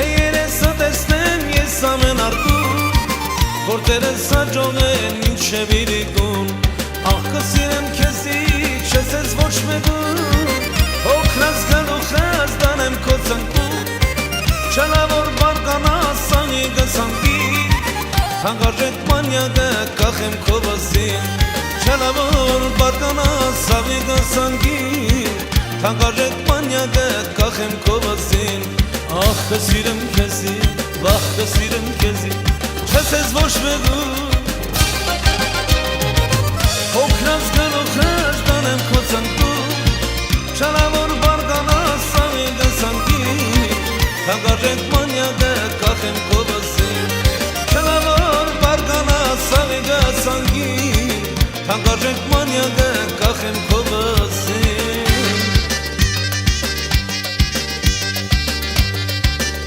երեսը տեսնեմ ես ամեն արտում, որ տերես հաջող են ինչև իրիկուն, աղ կսիրեմ քեզի չես ես ոչ մեկում, օգնած գլուխս դանեմ քո ծնկում, չելա որ բարկանաս անի գսանքի, հանգարժեք մանյակը կախեմ քո վասին, չելա որ բարկանաս անի գսանքի, հանգարժեք մանյակը կախեմ քո վասին, աղ կսիրեմ քեզի, վախ կսիրեմ քեզի, չես ես ոչ մեկում, օգնած գլուխս դանեմ քո ծնկում, չելա որ բարկանաս անի գսանքի, հանգարժեք մանյակը կախեմ քո վասին, չելա որ բարկանաս անի գսանքի, հանգարժեք մանյակը կախեմ